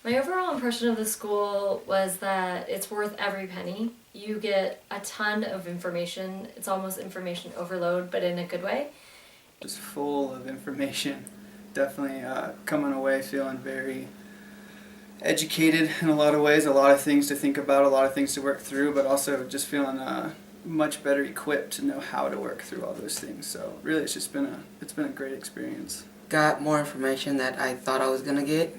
My overall impression of the school was that it's worth every penny. You get a ton of information. It's almost information overload, but in a good way. Just full of information. Definitely coming away feeling very educated in a lot of ways, a lot of things to think about, a lot of things to work through, but also just feeling much better equipped to know how to work through all those things. So really it's just been a great experience. Got more information that I thought I was gonna get.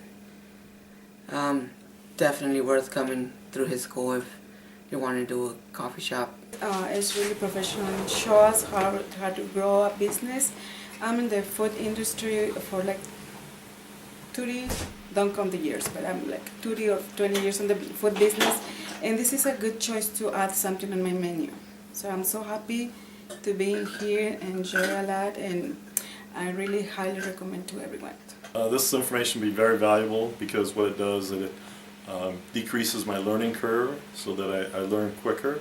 Definitely worth coming through his school if you want to do a coffee shop. It's really professional and show us how to grow a business. I'm in the food industry for like 30, don't count the years, but I'm like 30 or 20 years in the food business, and this is a good choice to add something on my menu. So I'm so happy to be in here and enjoy a lot, and I really highly recommend to everyone. This information will be very valuable because what it does is it decreases my learning curve so that I learn quicker,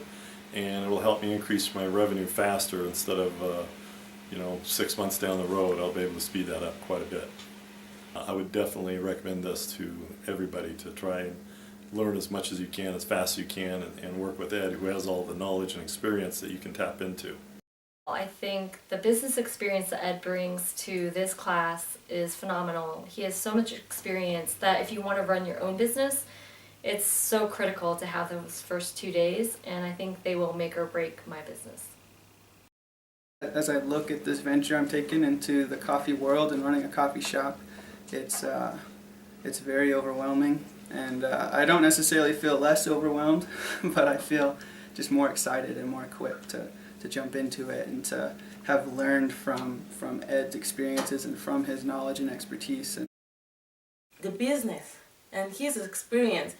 and it will help me increase my revenue faster instead of 6 months down the road. I'll be able to speed that up quite a bit. I would definitely recommend this to everybody to try and learn as much as you can, as fast as you can, and work with Ed, who has all the knowledge and experience that you can tap into. I think the business experience that Ed brings to this class is phenomenal. He has so much experience that if you want to run your own business, it's so critical to have those first 2 days, and I think they will make or break my business. As I look at this venture I'm taking into the coffee world and running a coffee shop, it's very overwhelming, and I don't necessarily feel less overwhelmed, but I feel just more excited and more equipped to jump into it and to have learned from Ed's experiences and from his knowledge and expertise. The business and his experience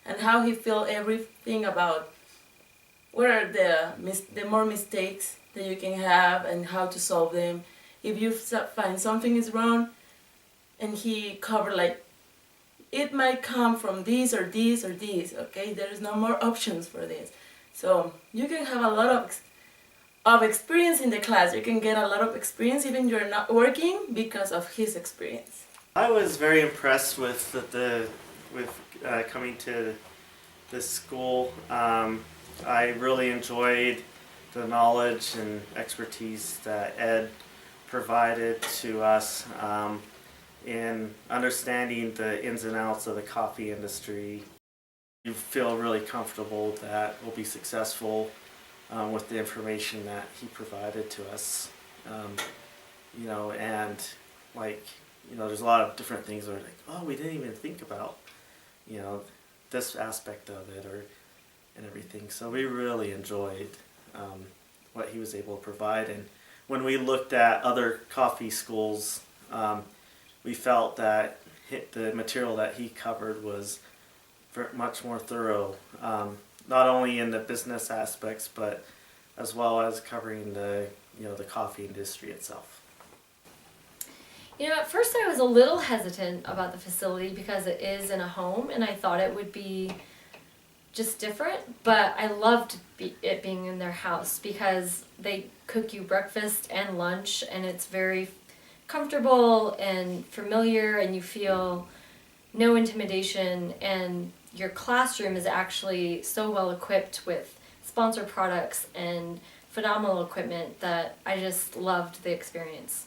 and how he feel everything about what are the more mistakes that you can have and how to solve them. If you find something is wrong, and he covered like it might come from this or this or this, okay? There is no more options for this. So you can have a lot of experience in the class. You can get a lot of experience even you're not working because of his experience. I was very impressed with coming to this school. I really enjoyed the knowledge and expertise that Ed provided to us in understanding the ins and outs of the coffee industry. You feel really comfortable that we'll be successful with the information that he provided to us. And there's a lot of different things where like, oh, we didn't even think about, this aspect of it and everything. So we really enjoyed what he was able to provide. And when we looked at other coffee schools, we felt that the material that he covered was much more thorough, not only in the business aspects, but as well as covering the coffee industry itself. At first I was a little hesitant about the facility because it is in a home, and I thought it would be just different, but I loved it being in their house because they cook you breakfast and lunch, and it's very comfortable and familiar, and you feel no intimidation, and your classroom is actually so well equipped with sponsored products and phenomenal equipment that I just loved the experience.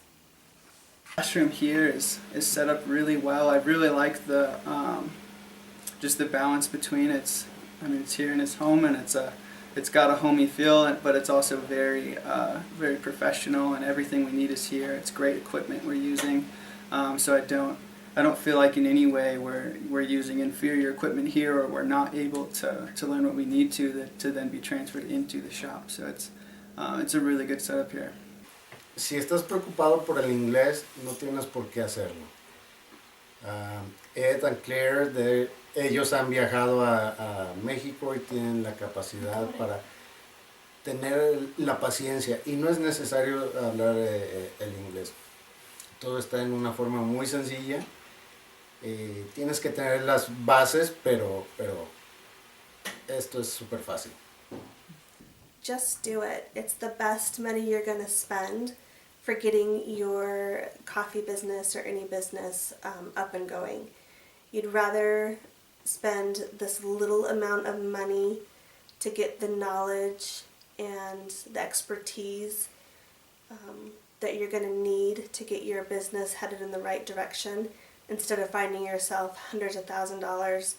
The classroom here is set up really well. I really like the just the balance between it's here in his home, and it's got a homey feel, but it's also very professional, and everything we need is here. It's great equipment we're using, so I don't feel like in any way we're using inferior equipment here, or we're not able to learn what we need to then be transferred into the shop. So it's a really good setup here. Si estás preocupado por el inglés, no tienes por qué hacerlo. Ed and Claire, ellos han viajado a México y tienen la capacidad para tener la paciencia, y no es necesario hablar el inglés. Todo está en una forma muy sencilla. Tienes que tener las bases, pero esto es súper fácil. Just do it. It's the best money you're going to spend for getting your coffee business or any business up and going. you'd rather spend this little amount of money to get the knowledge and the expertise that you're going to need to get your business headed in the right direction, instead of finding yourself hundreds of $1,000s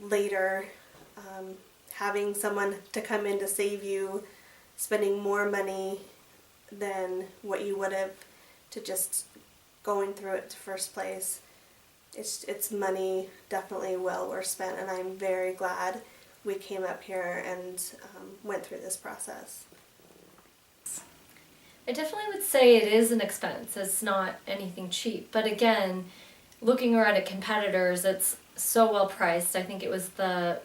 later, having someone to come in to save you, spending more money than what you would have to just going through it to first place. It's money definitely well worth spent, and I'm very glad we came up here and went through this process. I definitely would say it is an expense. It's not anything cheap. But again, looking around at competitors, it's so well priced. I think it was the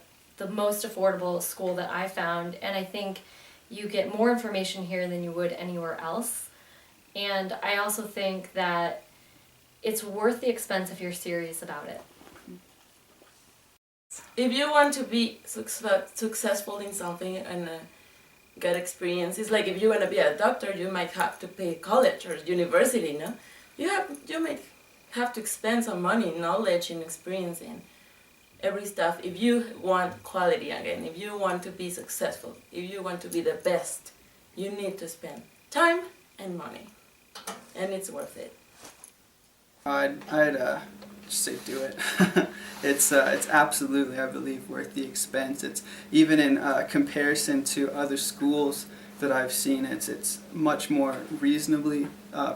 most affordable school that I found, and I think you get more information here than you would anywhere else. And I also think that it's worth the expense if you're serious about it. If you want to be successful in something and get experience, it's like if you want to be a doctor, you might have to pay college or university, no? You might have to spend some money, knowledge and experience in every stuff. If you want quality again, if you want to be successful, if you want to be the best, you need to spend time and money, and it's worth it. I'd just say do it. It's absolutely, I believe, worth the expense. It's even in comparison to other schools that I've seen, it's much more reasonably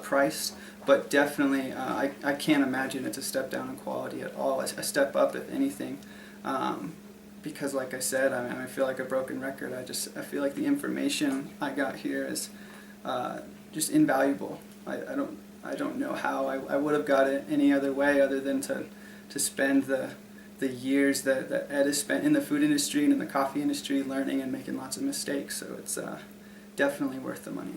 priced, but definitely I can't imagine it's a step down in quality at all. A step up, if anything, because like I said, I feel like a broken record. I feel like the information I got here is just invaluable. I don't know how I would have got it any other way other than to spend the years that Ed has spent in the food industry and in the coffee industry learning and making lots of mistakes. So it's definitely worth the money.